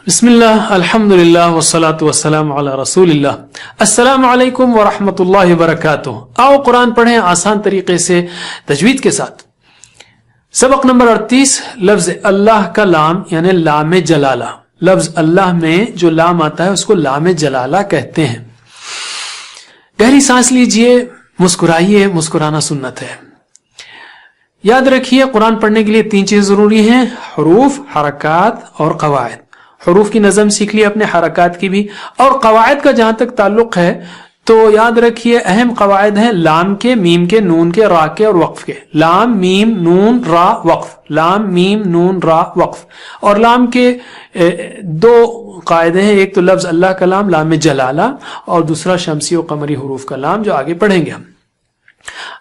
بسم اللہ الحمدللہ والصلاة والسلام علی رسول اللہ. السلام علیکم ورحمۃ اللہ وبرکاتہ. آؤ قرآن پڑھیں آسان طریقے سے تجوید کے ساتھ. سبق نمبر 38. لفظ اللہ کا لام یعنی لام جلالہ. لفظ اللہ میں جو لام آتا ہے اس کو لام جلالہ کہتے ہیں. گہری سانس لیجئے، مسکرائیے، مسکرانا سنت ہے. یاد رکھیے قرآن پڑھنے کے لیے 3 چیز ضروری ہیں: حروف، حرکات اور قواعد. حروف کی نظم سیکھ لیے اپنے، حرکات کی بھی، اور قواعد کا جہاں تک تعلق ہے تو یاد رکھیے اہم قواعد ہیں لام کے، میم کے، نون کے، را کے اور وقف کے. لام، میم، نون، را، وقف. لام، میم، نون، را، وقف. اور لام کے 2 قاعدے ہیں، ایک تو لفظ اللہ کا لام لام جلالہ، اور دوسرا شمسی و قمری حروف کا لام جو آگے پڑھیں گے ہم.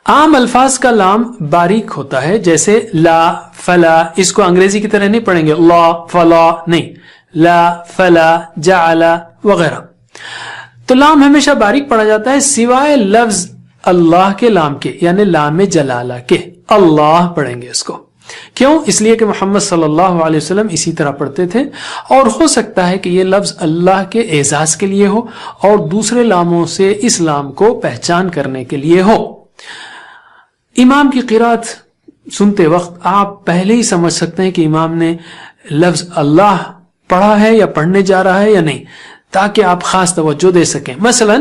عام الفاظ کا لام باریک ہوتا ہے، جیسے لا، فلا. اس کو انگریزی کی طرح نہیں پڑھیں گے لا، فلا نہیں، لا، فلا، جعل وغیرہ. تو لام ہمیشہ باریک پڑھا جاتا ہے سوائے لفظ اللہ کے لام کے، یعنی لام جلالہ کے. اللہ پڑھیں گے اس کو. کیوں؟ اس لیے کہ محمد صلی اللہ علیہ وسلم اسی طرح پڑھتے تھے، اور ہو سکتا ہے کہ یہ لفظ اللہ کے اعزاز کے لیے ہو اور دوسرے لاموں سے اس لام کو پہچان کرنے کے لیے ہو. امام کی قرات سنتے وقت آپ پہلے ہی سمجھ سکتے ہیں کہ امام نے لفظ اللہ پڑھا ہے یا پڑھنے جا رہا ہے یا نہیں، تاکہ آپ خاص توجہ دے سکیں. مثلا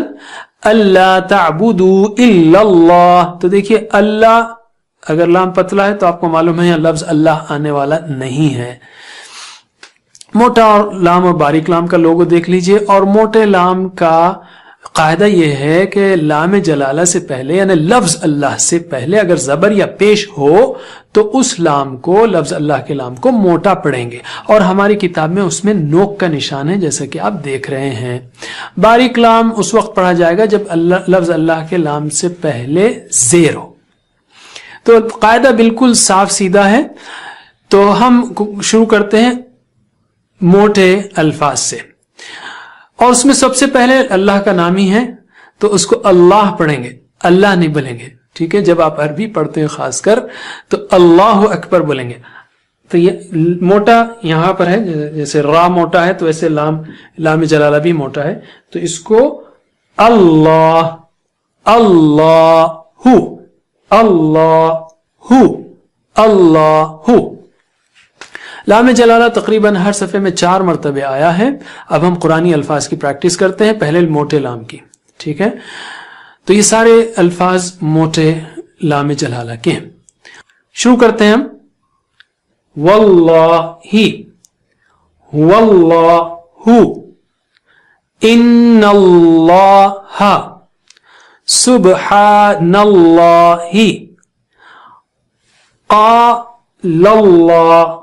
اللہ تعبدوا الا اللہ، تو دیکھیے اللہ اگر لام پتلا ہے تو آپ کو معلوم ہے لفظ اللہ آنے والا نہیں ہے. موٹا لام اور باریک لام کا لوگو دیکھ لیجئے. اور موٹے لام کا قاعدہ یہ ہے کہ لام جلالہ سے پہلے یعنی لفظ اللہ سے پہلے اگر زبر یا پیش ہو تو اس لام کو، لفظ اللہ کے لام کو موٹا پڑھیں گے، اور ہماری کتاب میں اس میں نوک کا نشان ہے جیسا کہ آپ دیکھ رہے ہیں. باریک لام اس وقت پڑھا جائے گا جب لفظ اللہ کے لام سے پہلے زیر ہو. تو قاعدہ بالکل صاف سیدھا ہے. تو ہم شروع کرتے ہیں موٹے الفاظ سے، اور اس میں سب سے پہلے اللہ کا نام ہی ہے تو اس کو اللہ پڑھیں گے، اللہ نہیں بولیں گے. ٹھیک ہے؟ جب آپ عربی پڑھتے ہیں خاص کر تو اللہ اکبر بولیں گے. تو یہ موٹا یہاں پر ہے، جیسے را موٹا ہے تو ایسے لام جلالہ بھی موٹا ہے. تو اس کو اللہ، اللہ، اللہ، اللہ. لام جلالہ تقریباً ہر صفحے میں 4 مرتبہ آیا ہے. اب ہم قرآنی الفاظ کی پریکٹس کرتے ہیں، پہلے موٹے لام کی. ٹھیک ہے؟ تو یہ سارے الفاظ موٹے لام جلالہ کے ہیں. شروع کرتے ہیں ہم. واللہ، واللہ، ان اللہ، سبحان اللہ، قال اللہ.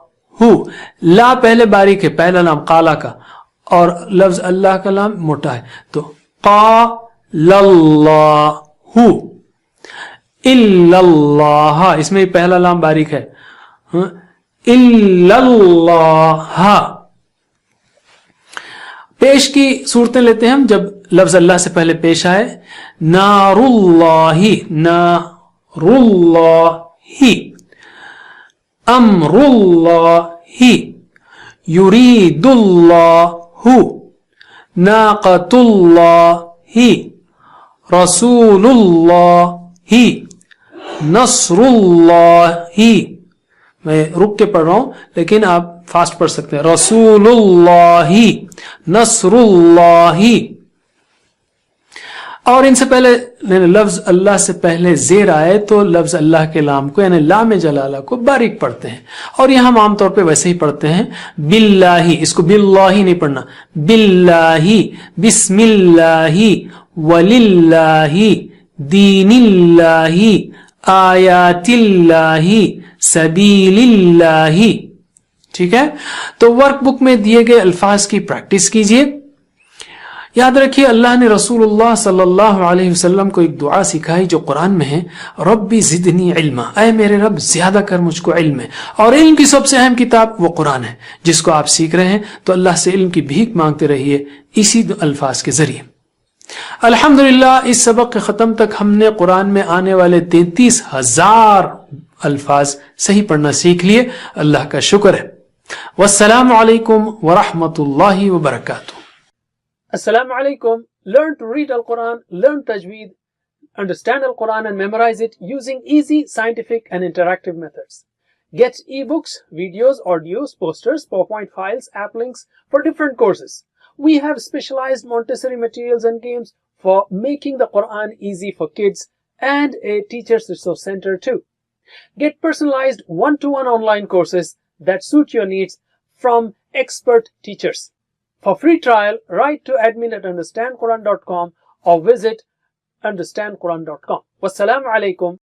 لا پہلے باریک ہے، پہلا لام قالا کا، اور لفظ اللہ کا لام موٹا ہے تو قال اللہ. الا اللہ، اس میں پہلا لام باریک ہے، الا اللہ. پیش کی صورتیں لیتے ہیں ہم جب لفظ اللہ سے پہلے پیش آئے. نار اللہ، نار اللہ، امر اللہ، یرید اللہ، ناقۃ اللہ، رسول اللہ، نصر اللہ. میں رک کے پڑھ رہا ہوں لیکن آپ فاسٹ پڑھ سکتے ہیں. رسول اللہ، نصر اللہ. اور ان سے پہلے لفظ اللہ سے پہلے زیر آئے تو لفظ اللہ کے لام کو یعنی لام جلالہ کو باریک پڑھتے ہیں، اور یہ ہم عام طور پہ ویسے ہی پڑھتے ہیں. باللہ، اس کو باللہ نہیں پڑھنا، باللہ، بسم اللہ، وللہ، دین اللہ، آیات اللہ، سبیل اللہ. ٹھیک ہے؟ تو ورک بک میں دیے گئے الفاظ کی پریکٹس کیجئے. یاد رکھیے اللہ نے رسول اللہ صلی اللہ علیہ وسلم کو ایک دعا سکھائی جو قرآن میں ہے. ربی زدنی علما، اے میرے رب زیادہ کر مجھ کو علم ہے. اور علم کی سب سے اہم کتاب وہ قرآن ہے جس کو آپ سیکھ رہے ہیں. تو اللہ سے علم کی بھیک مانگتے رہیے اسی الفاظ کے ذریعے. الحمدللہ اس سبق کے ختم تک ہم نے قرآن میں آنے والے 33,000 الفاظ صحیح پڑھنا سیکھ لیے. اللہ کا شکر ہے. Wassalamu alaikum wa rahmatullahi wa barakatuh. Assalamu alaikum. Learn to read Al-Quran, learn Tajweed, understand Al-Quran and memorize it using easy, scientific and interactive methods. Get ebooks, videos, audios, posters, PowerPoint files, app links for different courses. We have specialized Montessori materials and games for making the Quran easy for kids and a teacher's resource center too. Get personalized one-to-one online courses that suit your needs from expert teachers. For free trial, write to admin@understandquran.com or visit understandquran.com. Wassalamu alaikum.